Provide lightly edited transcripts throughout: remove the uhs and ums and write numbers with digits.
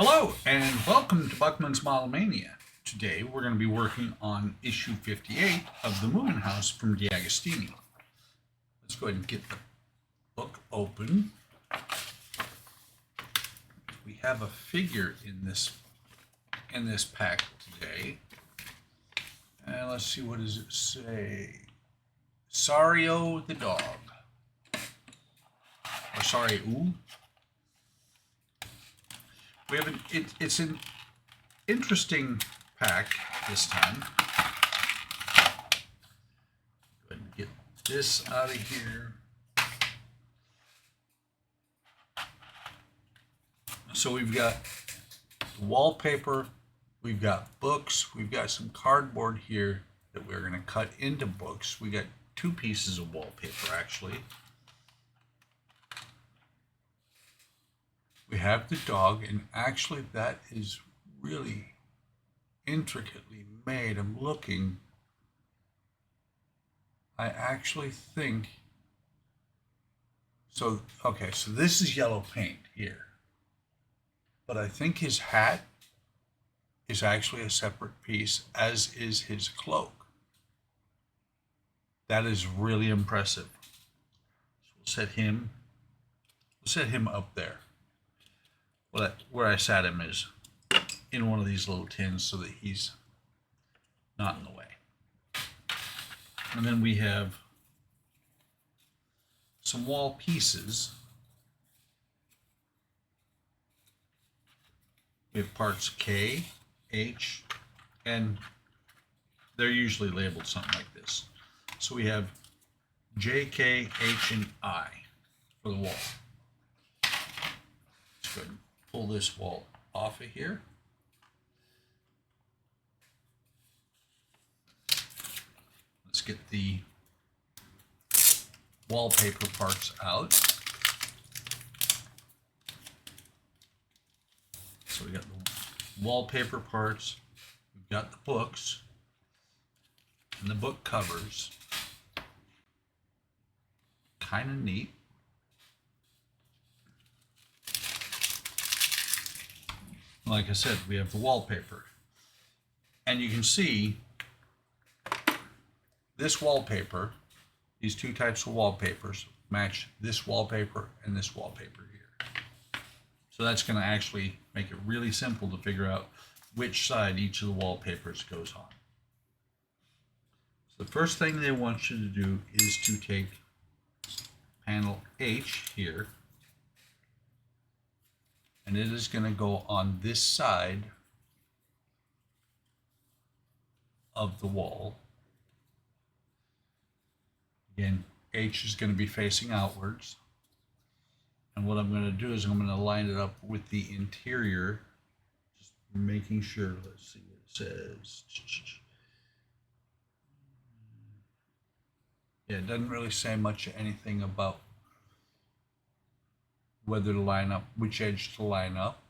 Hello and welcome to Buckman's Modelmania. Today we're going to be working on issue 58 of the Moomin House from D'Agostini. Let's go ahead and get the book open. We have a figure in this pack today. And let's see, what does it say? Sario the dog. Or Sario. We have it's an interesting pack this time. Go ahead and get this out of here. So we've got wallpaper, we've got books, we've got some cardboard here that we're going to cut into books. We got two pieces of wallpaper actually. We have the dog, and actually that is really intricately made. I'm looking. I actually think, so okay, so this is yellow paint here. But I think his hat is actually a separate piece, as is his cloak. That is really impressive. So we'll set him up there. Well, where I sat him is in one of these little tins so that he's not in the way. And then we have some wall pieces. We have parts K, H, and they're usually labeled something like this. So we have J, K, H, and I for the wall. Let's go ahead and pull this wall off of here. Let's get the wallpaper parts out. So we got the wallpaper parts, we've got the books, and the book covers. Kind of neat. Like I said, we have the wallpaper. And you can see this wallpaper, these two types of wallpapers match this wallpaper and this wallpaper here. So that's going to actually make it really simple to figure out which side each of the wallpapers goes on. So the first thing they want you to do is to take panel H here, and it is going to go on this side of the wall. Again, H is going to be facing outwards. And what I'm going to do is I'm going to line it up with the interior, just making sure. Let's see what it says. Yeah, it doesn't really say much of anything about whether to line up, which edge to line up.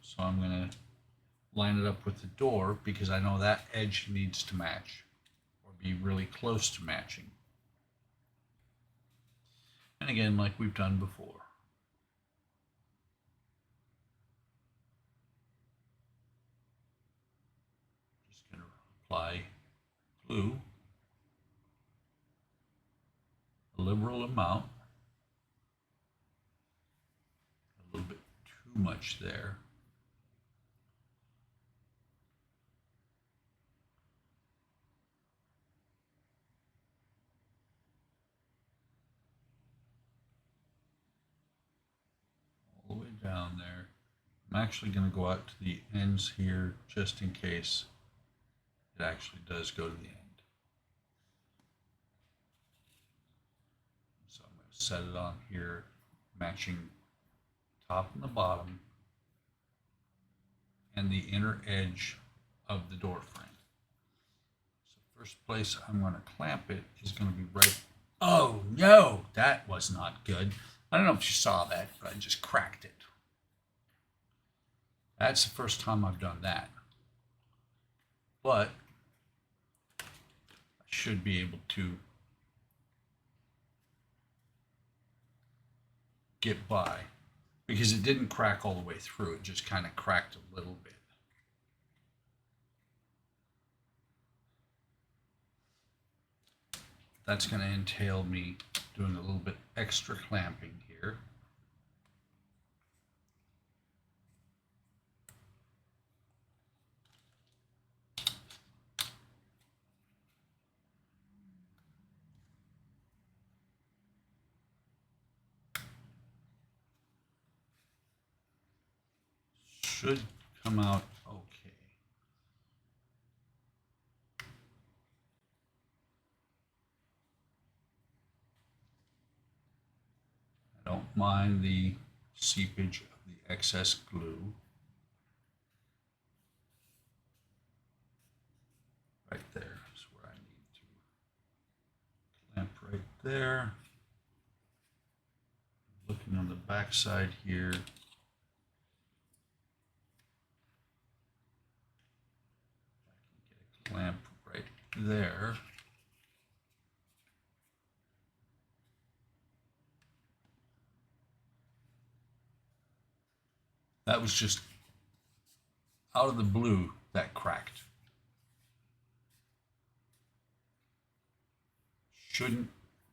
So I'm going to line it up with the door because I know that edge needs to match or be really close to matching. And again, like we've done before. Just going to apply glue. A liberal amount, a little bit too much there. All the way down there. I'm actually going to go out to the ends here just in case it actually does go to the end. So I'm going to set it on here, matching top and the bottom and the inner edge of the door frame. So first place I'm going to clamp it is going to be right. Oh no, that was not good. I don't know if you saw that, but I just cracked it. That's the first time I've done that. But I should be able to get by because it didn't crack all the way through. It just kind of cracked a little bit. That's going to entail me doing a little bit extra clamping here. Should come out okay. I don't mind the seepage of the excess glue. Right there is where I need to clamp right there. Looking on the back side here. I can get a clamp right there. That was just out of the blue that cracked. Shouldn't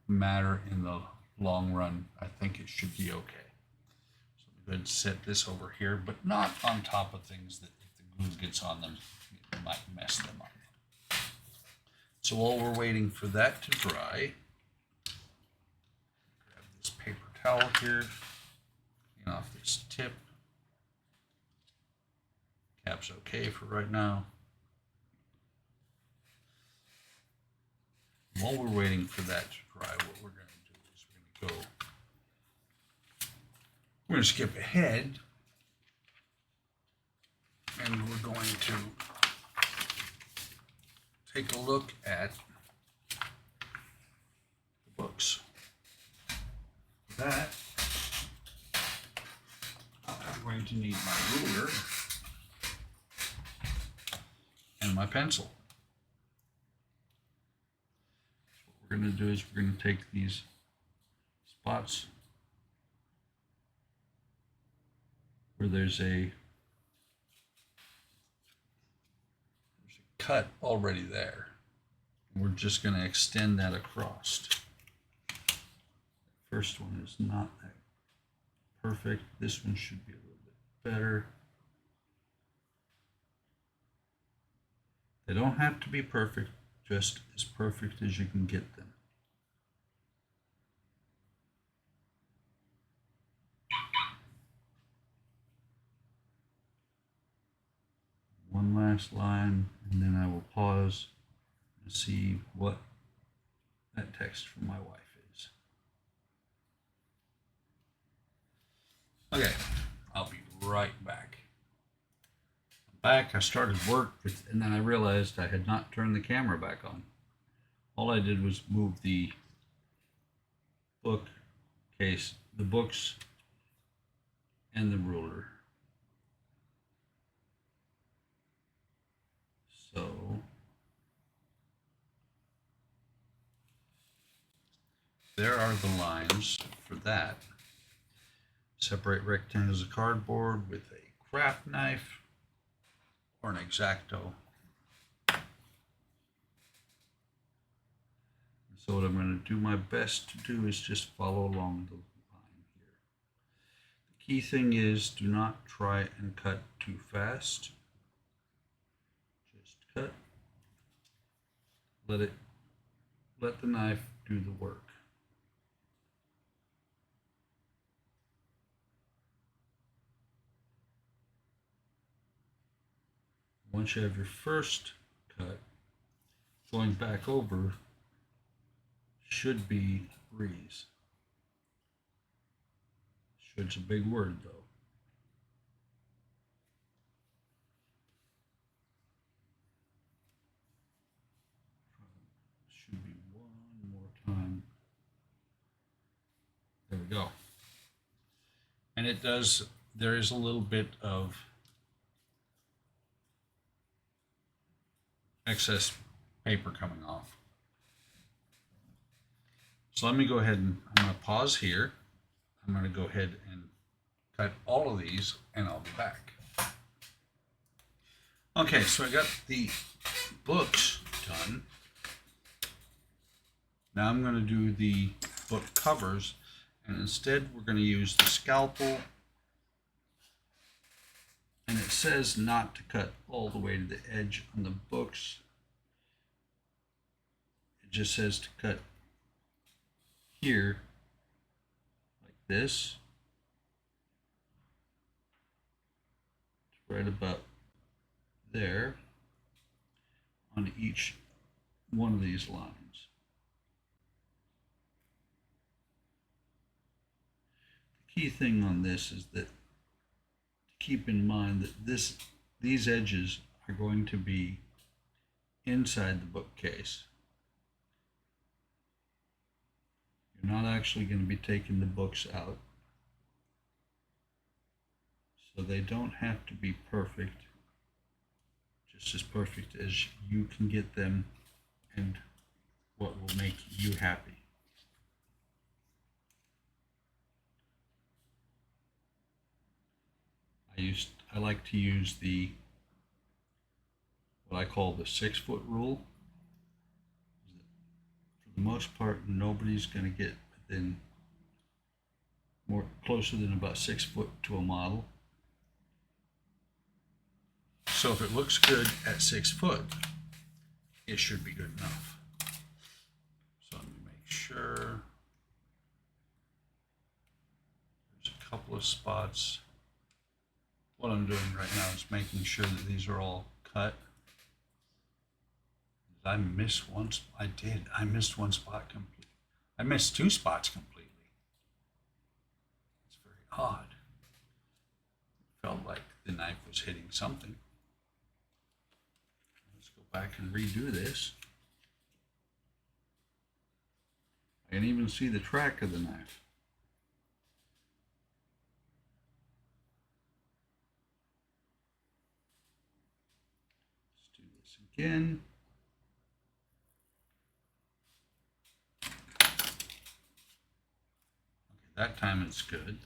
matter in the long run. I think it should be okay. So I'm going to set this over here, but not on top of things that if the glue gets on them, it might mess them up. So while we're waiting for that to dry, grab this paper towel here, clean off this tip. Cap's okay for right now. While we're waiting for that to dry, what we're going to do is we're going to skip ahead, and we're going to take a look at the books. For that, I'm going to need my ruler and my pencil. What we're going to do is we're going to take these spots where there's a cut already there. We're just going to extend that across. The first one is not that perfect. This one should be a little bit better. They don't have to be perfect, just as perfect as you can get them. One last line, and then I will pause and see what that text from my wife is. Okay, I'll be right back. I started work, and then I realized I had not turned the camera back on. All I did was move the bookcase, the books, and the ruler. So there are the lines for that. Separate rectangles of cardboard with a craft knife or an X-Acto. So what I'm going to do my best to do is just follow along the line here. The key thing is do not try and cut too fast. Just cut. Let the knife do the work. Once you have your first cut, going back over should be a breeze. Should's a big word though. Should be one more time. There we go. And it does, there is a little bit of excess paper coming off. So let me go ahead and I'm going to pause here. I'm going to go ahead and cut all of these and I'll be back. Okay, so I got the books done. Now I'm going to do the book covers, and instead we're going to use the scalpel. And it says not to cut all the way to the edge on the books. It just says to cut here like this. It's right about there on each one of these lines. The key thing on this is that keep in mind that these edges are going to be inside the bookcase. You're not actually going to be taking the books out, so they don't have to be perfect, just as perfect as you can get them and what will make you happy. I like to use what I call the 6-foot rule. For the most part, nobody's going to get within closer than about 6 foot to a model. So if it looks good at 6 foot, it should be good enough. So let me make sure. There's a couple of spots. What I'm doing right now is making sure that these are all cut. I missed one. I missed one spot completely. I missed 2 spots completely. It's very odd. It felt like the knife was hitting something. Let's go back and redo this. I can even see the track of the knife. Again. Okay, that time it's good.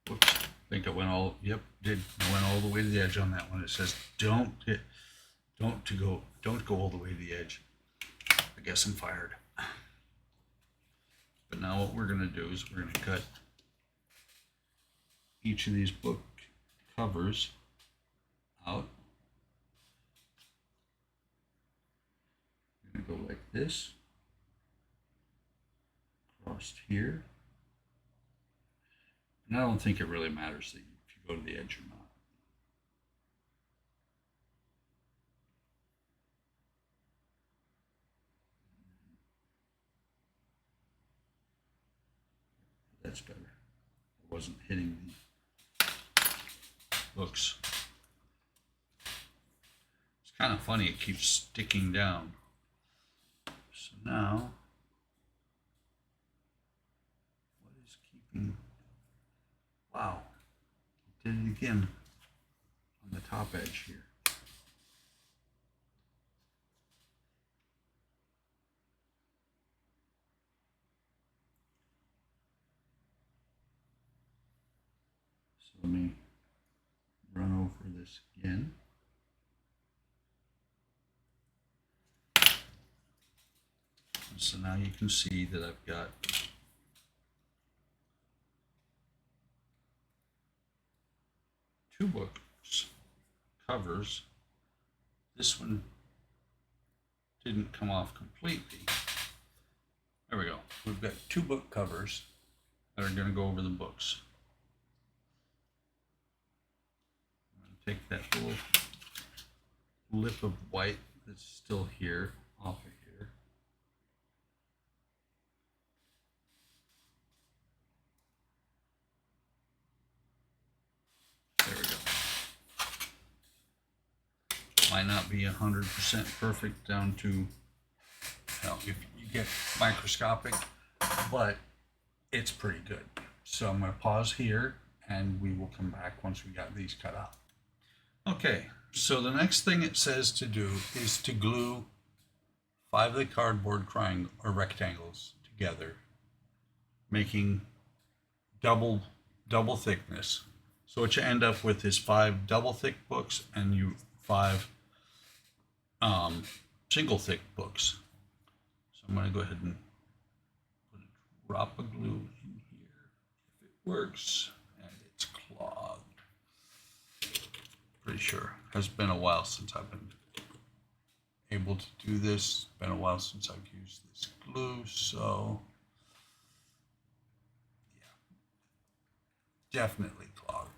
Whoops. I think I went all, yep, did. I went all the way to the edge on that one. It says don't go all the way to the edge. I guess I'm fired. But now what we're going to do is we're going to cut each of these book covers out. We're going to go like this, across here. And I don't think it really matters if you go to the edge or not. That's better. I wasn't hitting the books. It's kind of funny, it keeps sticking down. So now, what is keeping, wow, it did it again on the top edge here. So let me run over this again. So now you can see that I've got two books covers. This one didn't come off completely. There we go. We've got two book covers that are going to go over the books. I'm going to take that little lip of white that's still here off of here. There we go. Might not be 100% perfect down to if you get microscopic, but it's pretty good. So I'm going to pause here and we will come back once we got these cut out. Okay, so the next thing it says to do is to glue 5 of the cardboard triangles or rectangles together, making double thickness. So what you end up with is 5 double thick books and 5 single thick books. So I'm going to go ahead and put a drop of glue in here if it works, and it's clogged. Pretty sure. Has been a while since I've been able to do this. Been a while since I've used this glue, so yeah, definitely clogged.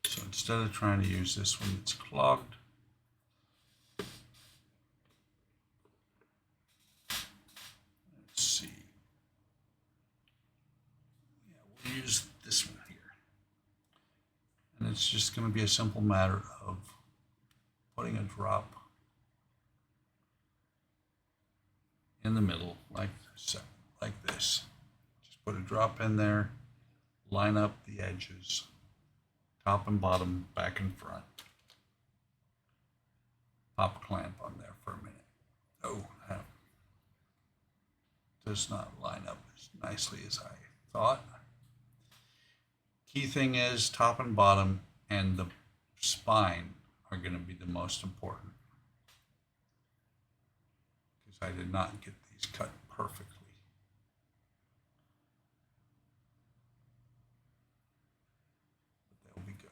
So instead of trying to use this one that's clogged, let's see. Yeah, we'll use this one here. And it's just going to be a simple matter of putting a drop in the middle like this. Just put a drop in there, line up the edges, top and bottom, back and front. Pop a clamp on there for a minute. Oh, that does not line up as nicely as I thought. Key thing is top and bottom and the spine are going to be the most important, because I did not get these cut perfectly. But they'll be good.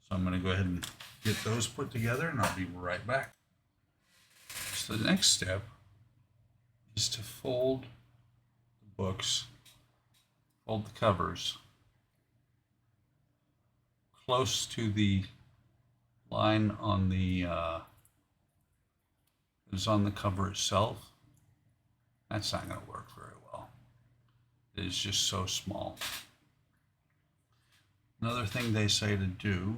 So I'm going to go ahead and get those put together and I'll be right back. So the next step is to fold the books, fold the covers close to the line on the is on the cover itself. That's not going to work very well. It is just so small. Another thing they say to do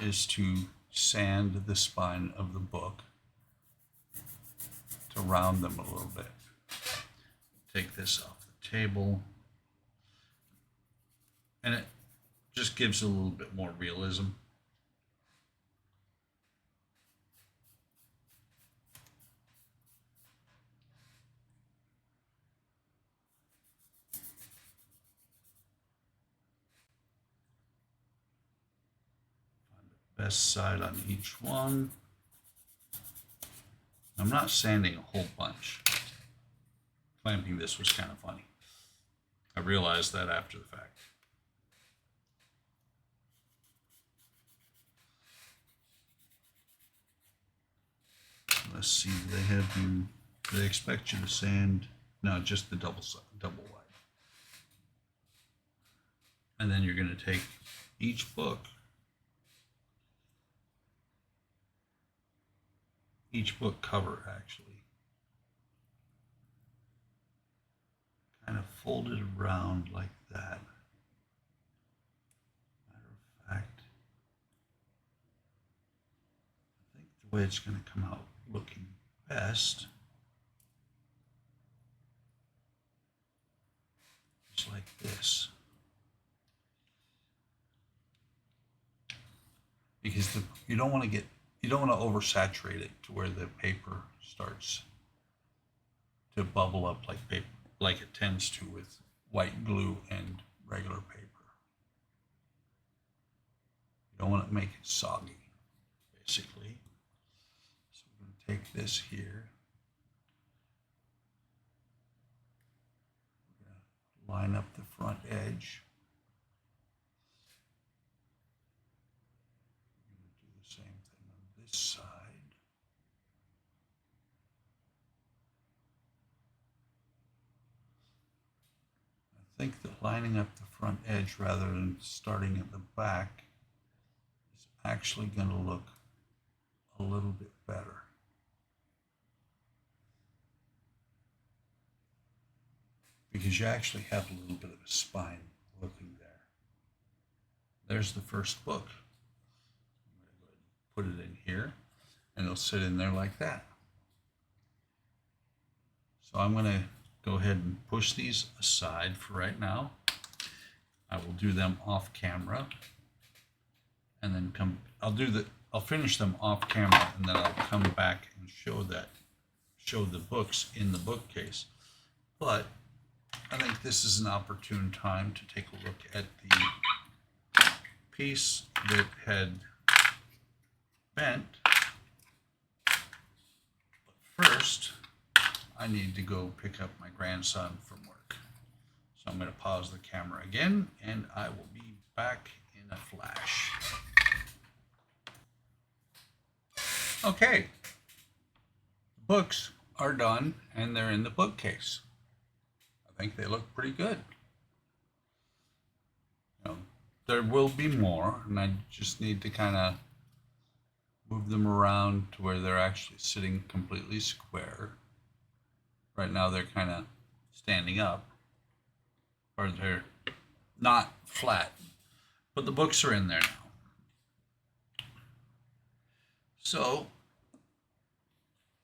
is to sand the spine of the book to round them a little bit. Take this off the table, and it just gives a little bit more realism. Best side on each one. I'm not sanding a whole bunch. Clamping this was kind of funny. I realized that after the fact. Let's see, they expect you to sand, no, just the double wide. And then you're going to take each book, cover actually, kind of fold it around like that. Matter of fact, I think the way it's going to come out looking best is like this. Because you don't want to oversaturate it to where the paper starts to bubble up like paper, like it tends to with white glue and regular paper. You don't want to make it soggy, basically. So we're going to take this here. We're going to line up the front edge. Side. I think that lining up the front edge rather than starting at the back is actually going to look a little bit better. Because you actually have a little bit of a spine looking there. There's the first book. I'm going to go ahead and put it in here, and it'll sit in there like that. So I'm going to go ahead and push these aside for right now. I will do them off camera, and then I'll finish them off camera, and then I'll come back and show the books in the bookcase. But I think this is an opportune time to take a look at the piece that had bent. But first, I need to go pick up my grandson from work. So I'm going to pause the camera again, and I will be back in a flash. Okay, books are done, and they're in the bookcase. I think they look pretty good. You know, there will be more, and I just need to kind of move them around to where they're actually sitting completely square. Right now they're kind of standing up, or they're not flat, but the books are in there now. So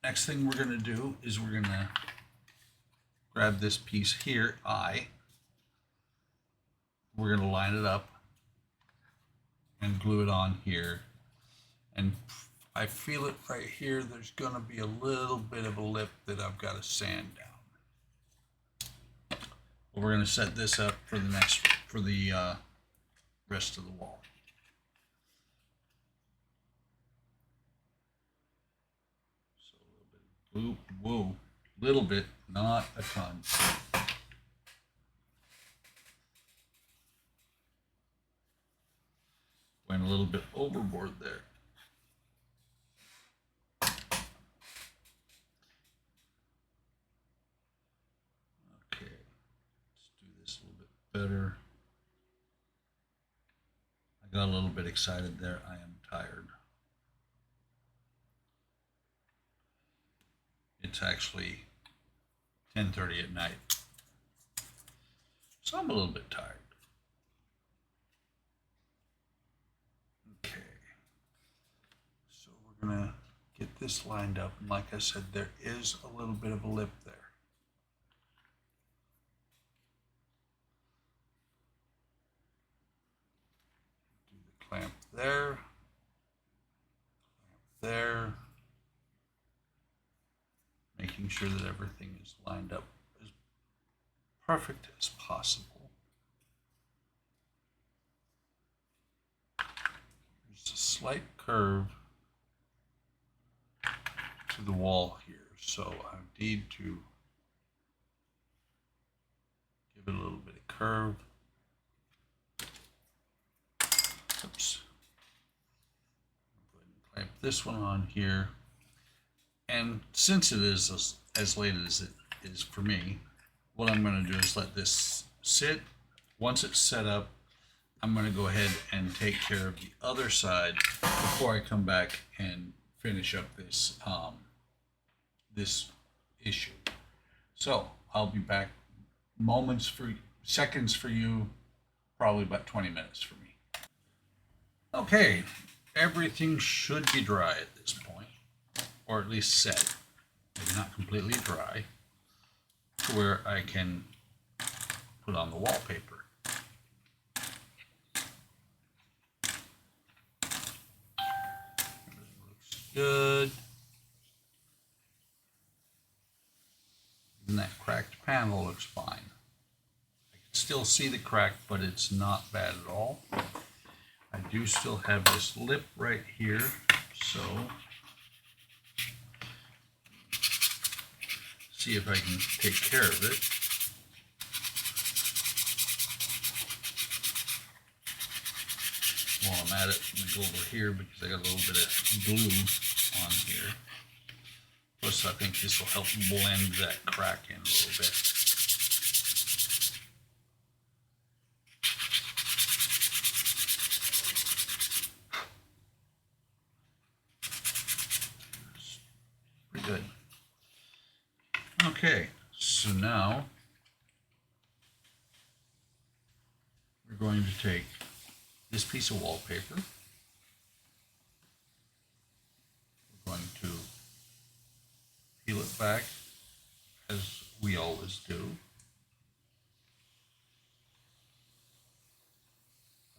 next thing we're going to do is we're going to grab this piece here, we're going to line it up and glue it on here. And I feel it right here. There's going to be a little bit of a lip that I've got to sand down. But we're going to set this up for the rest of the wall. So a little bit of glue, whoa, little bit, not a ton. Went a little bit overboard there. Okay, let's do this a little bit better. I got a little bit excited there. I am tired. It's actually 10:30 at night, so I'm a little bit tired. Okay, so we're gonna get this lined up, and like I said, there is a little bit of a lip there. Do the clamp there, making sure that everything is lined up as perfect as possible. There's a slight curve to the wall here, so I need to give it a little bit of curve. Oops. Go ahead and clamp this one on here. And since it is as late as it is for me, what I'm going to do is let this sit. Once it's set up, I'm going to go ahead and take care of the other side before I come back and finish up this this issue. So I'll be back seconds for you, probably about 20 minutes for me. Okay, everything should be dry at this point, or at least set. Maybe not completely dry, to where I can put on the wallpaper. Everything looks good. And that cracked panel looks fine. I can still see the crack, but it's not bad at all. I do still have this lip right here, so see if I can take care of it. While I'm at it, I'm going to go over here because I got a little bit of glue on here. Plus, I think this will help blend that crack in a little bit. Okay, so now we're going to take this piece of wallpaper. We're going to peel it back as we always do.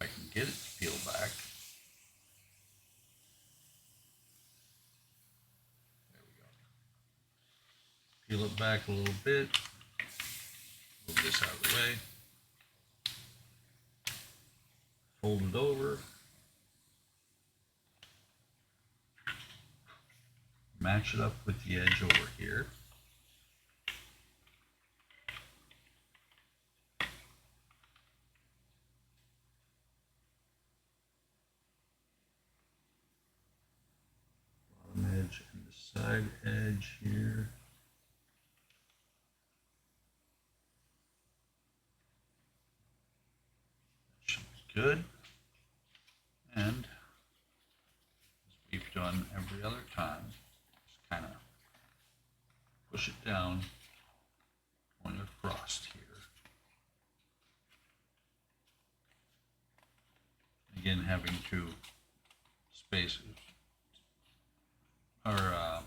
If I can get it to peel back. There we go. Peel it back a little bit. Move this out of the way. Fold it over. Match it up with the edge over here. Bottom edge and the side edge here. That should be good. And as we've done every other time, just kind of push it down, going across here. Again, having to space or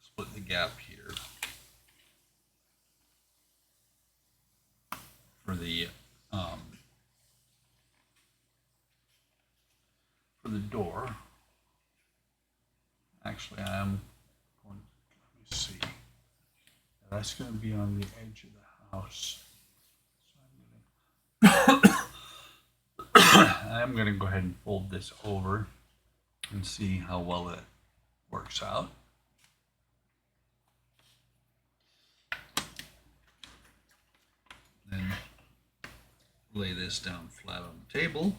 split the gap here for the door. Actually, I am going. Let me see. That's going to be on the edge of the house. So I'm going to go ahead and fold this over and see how well it works out. Then lay this down flat on the table.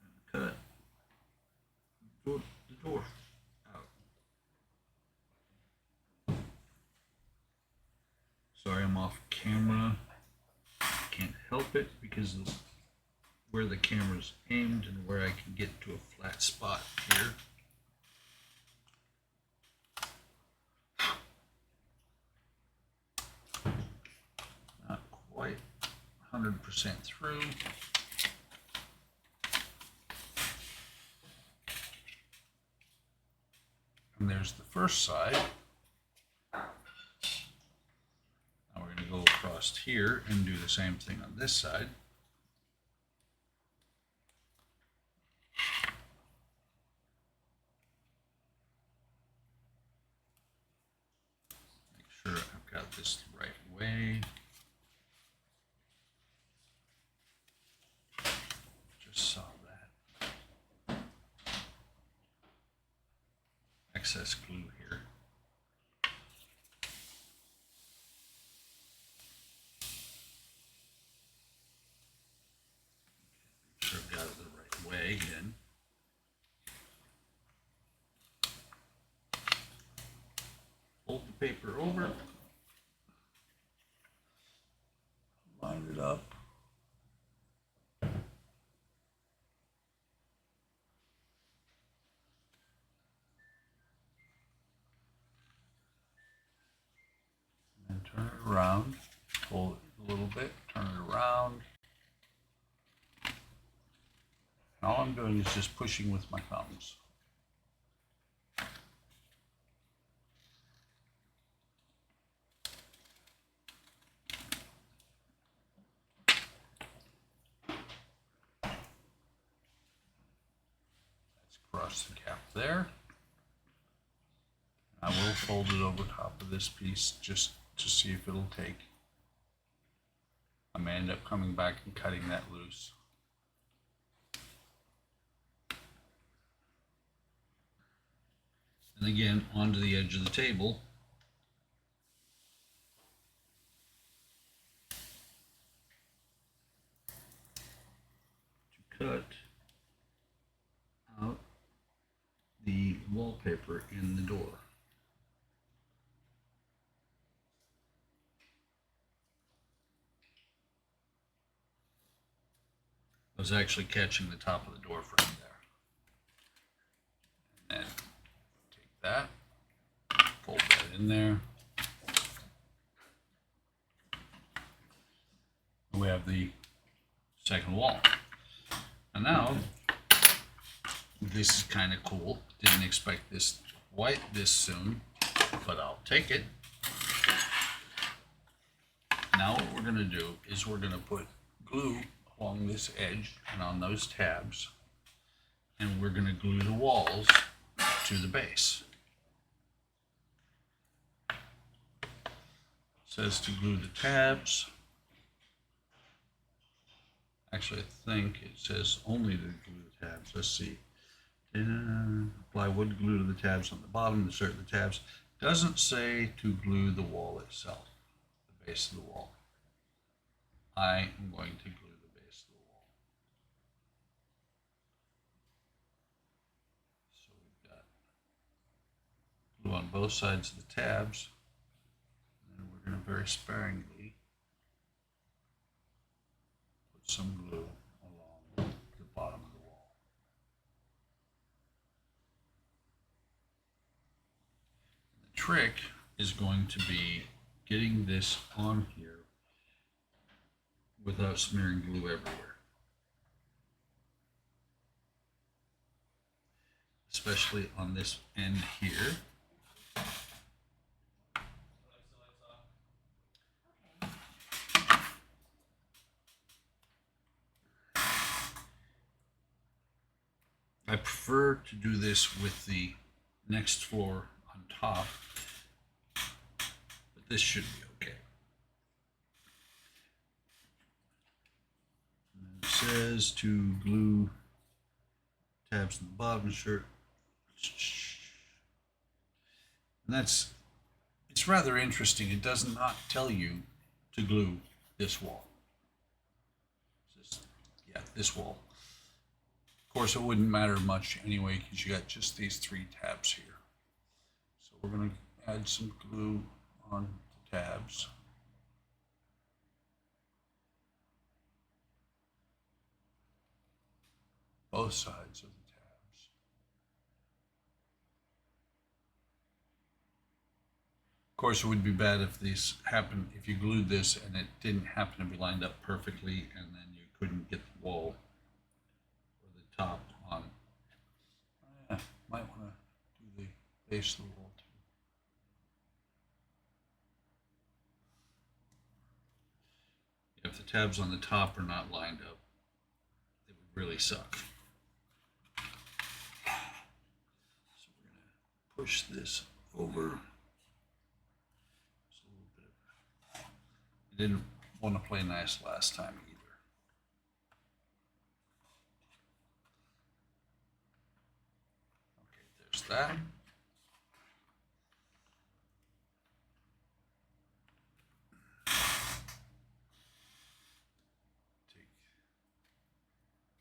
And cut the door out. Sorry, I'm off camera. Can't help it because of where the camera's aimed and where I can get to a flat spot here. Not quite 100% through. And there's the first side. Now we're going to go across here and do the same thing on this side. Make sure I've got this the right way. Just saw that. Excess glue here. Make sure I've got it the right way again. Fold the paper over. Line it up. And turn it around. Fold it a little bit, turn it around. And all I'm doing is just pushing with my thumbs. Let's cross the gap there. I will fold it over top of this piece just to see if it'll take. I may end up coming back and cutting that loose. And again, onto the edge of the table. To cut out the wallpaper in the door. I was actually catching the top of the door frame there. And then in there. We have the second wall. And now, this is kind of cool. Didn't expect this white this soon, but I'll take it. Now what we're going to do is we're going to put glue along this edge and on those tabs, and we're going to glue the walls to the base. It says to glue the tabs. Actually, I think it says only to glue the tabs. Let's see. Apply wood glue to the tabs on the bottom, insert the tabs. Doesn't say to glue the wall itself, the base of the wall. I am going to glue the base of the wall. So we've got glue on both sides of the tabs, and we're going to very sparingly put some glue along the bottom of the wall. The trick is going to be getting this on here without smearing glue everywhere. Especially on this end here. I prefer to do this with the next floor on top, but this should be okay. And it says to glue tabs on the bottom shirt. And it's rather interesting. It does not tell you to glue this wall. Yeah, this wall. Of course, it wouldn't matter much anyway because you got just these three tabs here. So we're going to add some glue on the tabs. Both sides of the tabs. Of course, it would be bad if this happened, if you glued this and it didn't happen to be lined up perfectly and then you couldn't get the wall top on. Might want to do the base of the wall too. If the tabs on the top are not lined up, it would really suck. So we're going to push this over. Just a little bit of, I didn't want to play nice last time either. That.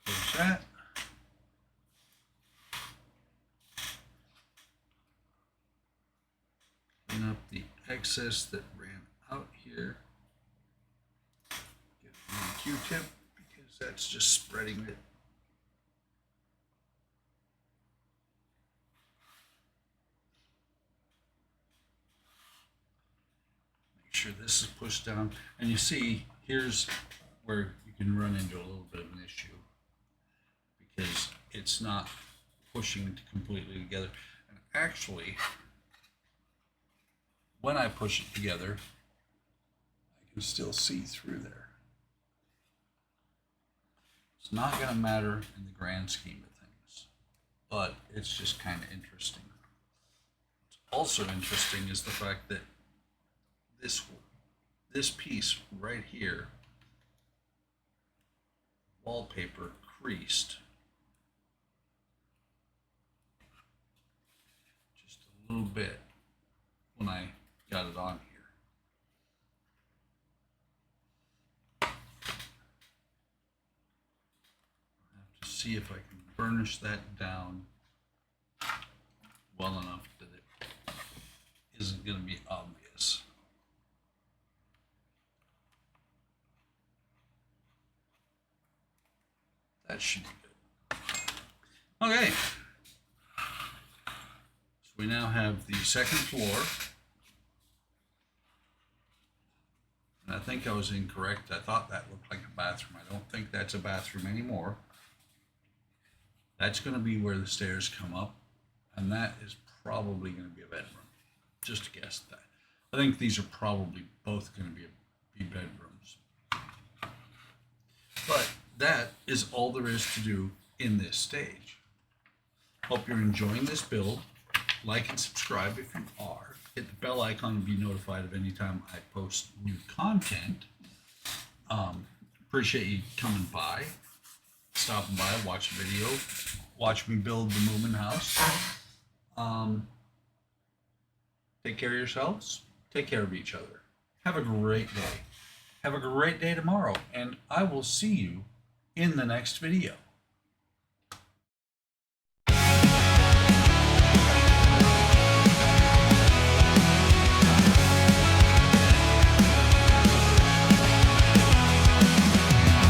Close that. Clean up the excess that ran out here. Get a Q-tip because that's just spreading it. Sure this is pushed down, and you see here's where you can run into a little bit of an issue because it's not pushing completely together. And actually, when I push it together, I can still see through there. It's not going to matter in the grand scheme of things, but it's just kind of interesting. What's also interesting is the fact that this piece right here, wallpaper creased just a little bit when I got it on here. I have to see if I can burnish that down well enough that it isn't going to be obvious. That should be good. Okay. So we now have the second floor think I was incorrect. I thought that looked like a bathroom. I don't think that's a bathroom anymore. That's going to be where the stairs come up, and that is probably going to be a bedroom. Just a guess at that. I think these are probably both going to be bedrooms. But that is all there is to do in this stage. Hope you're enjoying this build. Like and subscribe if you are. Hit the bell icon to be notified of any time I post new content. Appreciate you coming by, stopping by, watch the video, watch me build the Moomin house. Take care of yourselves. Take care of each other. Have a great day. Have a great day tomorrow, and I will see you in the next video.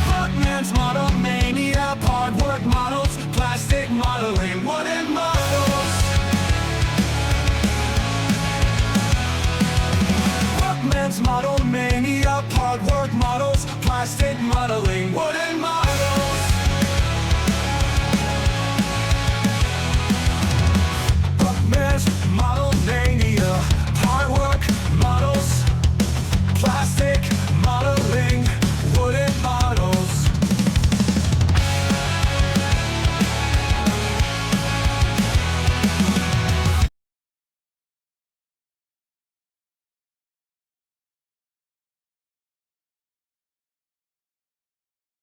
Buckman's Model Mania, hard work models, plastic modeling, wooden models. Buckman's Model Mania, hard work models, plastic modeling, wooden models.